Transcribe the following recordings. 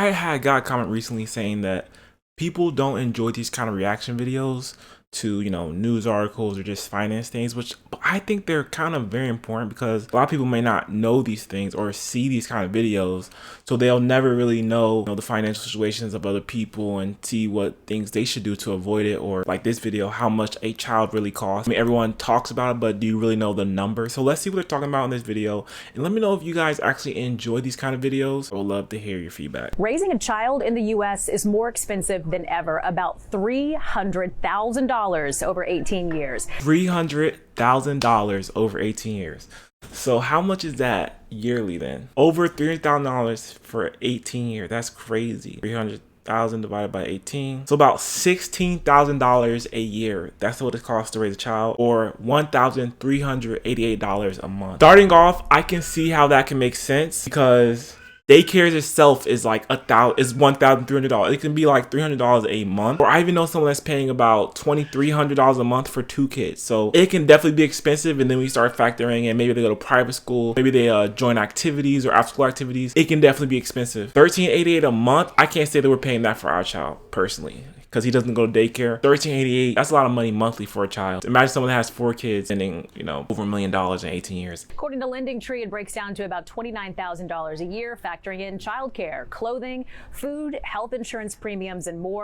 I had got a comment recently saying that people don't enjoy these kind of reaction videos to, news articles or just finance things, which I think they're kind of very important because a lot of people may not know these things or see these kind of videos. So they'll never really know, the financial situations of other people and see what things they should do to avoid it. Or like this video, how much a child really costs. I mean, everyone talks about it, but do you really know the number? So let's see what they're talking about in this video. And let me know if you guys actually enjoy these kind of videos. I would love to hear your feedback. Raising a child in the U.S. is more expensive than ever, about $300,000 over 18 years. $300,000 over 18 years. So how much is that yearly then? Over $300,000 for 18 years. That's crazy. 300,000 divided by 18. So about $16,000 a year. That's what it costs to raise a child, or $1,388 a month. Starting off, I can see how that can make sense because daycare itself is like $1,300. It can be like $300 a month. Or I even know someone that's paying about $2,300 a month for 2 kids. So it can definitely be expensive. And then we start factoring in maybe they go to private school, maybe they join activities or after school activities. It can definitely be expensive. $1,388 a month. I can't say that we're paying that for our child personally, because he doesn't go to daycare. $1,388, that's a lot of money monthly for a child. Imagine someone that has 4 kids spending, over $1 million in 18 years. According to Lending Tree, it breaks down to about $29,000 a year, factoring in childcare, clothing, food, health insurance premiums, and more.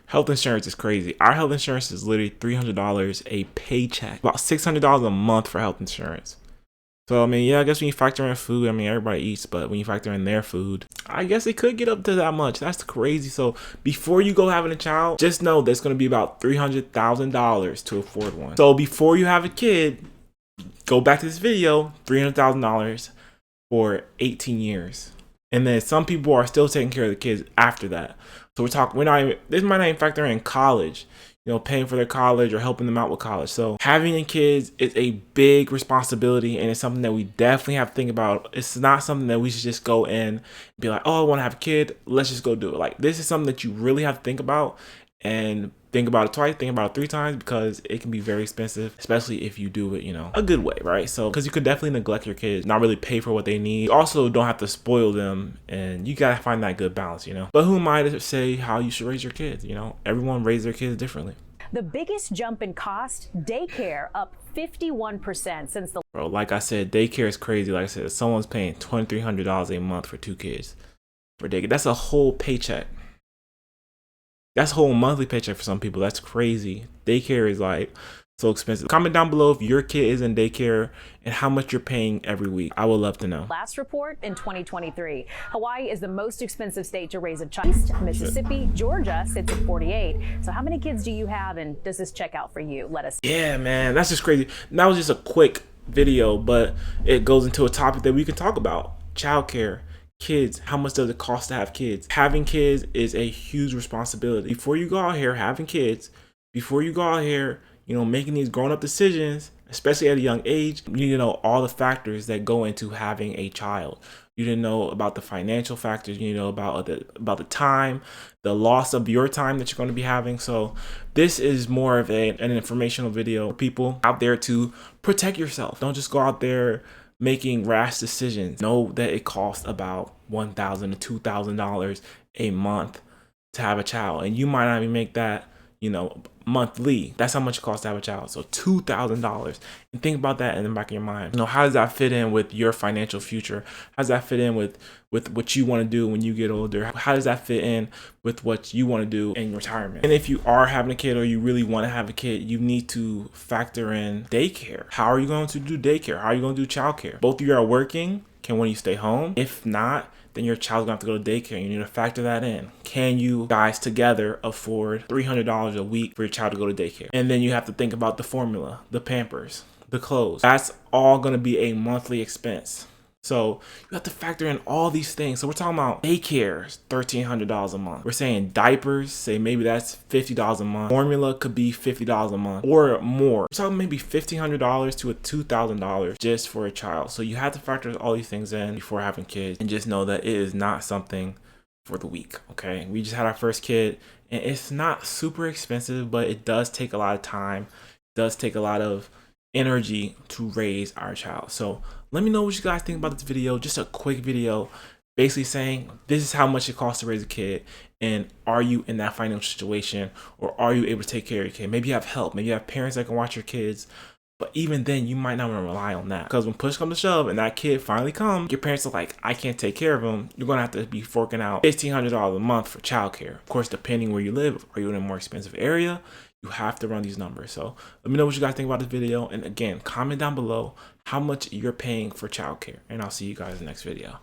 Health insurance is crazy. Our health insurance is literally $300 a paycheck, about $600 a month for health insurance. So, I mean, yeah, I guess when you factor in food, I mean, everybody eats, but when you factor in their food, I guess it could get up to that much. That's crazy. So before you go having a child, just know there's going to be about $300,000 to afford one. So before you have a kid, go back to this video, $300,000 for 18 years. And then some people are still taking care of the kids after that. So this might not even factor in college, paying for their college or helping them out with college. So having kids is a big responsibility, and it's something that we definitely have to think about. It's not something that we should just go in and be like, oh, I want to have a kid, let's just go do it. Like, this is something that you really have to think about, and think about it twice, think about it 3 times, because it can be very expensive, especially if you do it, a good way, right? So, because you could definitely neglect your kids, not really pay for what they need. You also don't have to spoil them, and you gotta find that good balance, But who am I to say how you should raise your kids? Everyone raises their kids differently. The biggest jump in cost, daycare up 51% since the... Bro, like I said, daycare is crazy. Like I said, someone's paying $2,300 a month for 2 kids for daycare. That's a whole paycheck. That's a whole monthly paycheck for some people. That's crazy. Daycare is like so expensive. Comment down below if your kid is in daycare and how much you're paying every week. I would love to know. Last report in 2023. Hawaii is the most expensive state to raise a child. Mississippi, Georgia sits at 48. So how many kids do you have, and does this check out for you? Let us know. Yeah, man, that's just crazy. That was just a quick video, but it goes into a topic that we can talk about. Childcare. Kids, how much does it cost to have kids? Having kids is a huge responsibility. Before you go out here having kids, before you go out here, making these grown-up decisions, especially at a young age, you need to know all the factors that go into having a child. You need to know about the financial factors. You need to know about the time, the loss of your time that you're going to be having. So this is more of an informational video for people out there to protect yourself. Don't just go out there making rash decisions. Know that it costs about $1,000 to $2,000 a month to have a child, and you might not even make that, monthly. That's how much it costs to have a child. So $2,000. And think about that in the back of your mind. How does that fit in with your financial future? How does that fit in with what you want to do when you get older? How does that fit in with what you want to do in retirement? And if you are having a kid, or you really want to have a kid, you need to factor in daycare. How are you going to do daycare? How are you going to do childcare? Both of you are working. Can one of you stay home? If not, then your child's gonna have to go to daycare. You need to factor that in. Can you guys together afford $300 a week for your child to go to daycare? And then you have to think about the formula, the Pampers, the clothes. That's all gonna be a monthly expense. So you have to factor in all these things. So we're talking about daycare, $1,300 a month. We're saying diapers, say maybe that's $50 a month. Formula could be $50 a month or more. We're talking maybe $1,500 to $2,000 just for a child. So you have to factor all these things in before having kids, and just know that it is not something for the week. Okay, we just had our first kid, and it's not super expensive, but it does take a lot of time. It does take a lot of energy to raise our child. So let me know what you guys think about this video. Just a quick video. basically saying this is how much it costs to raise a kid, and are you in that financial situation, or are you able to take care of your kid? Maybe you have help, maybe you have parents that can watch your kids, but even then you might not want to rely on that, because when push comes to shove and that kid finally comes, your parents are like, I can't take care of him. You're gonna have to be forking out $1,500 a month for childcare. Of course, depending where you live, are you in a more expensive area? You have to run these numbers. So let me know what you guys think about this video, and again, comment down below how much you're paying for childcare, and I'll see you guys in the next video.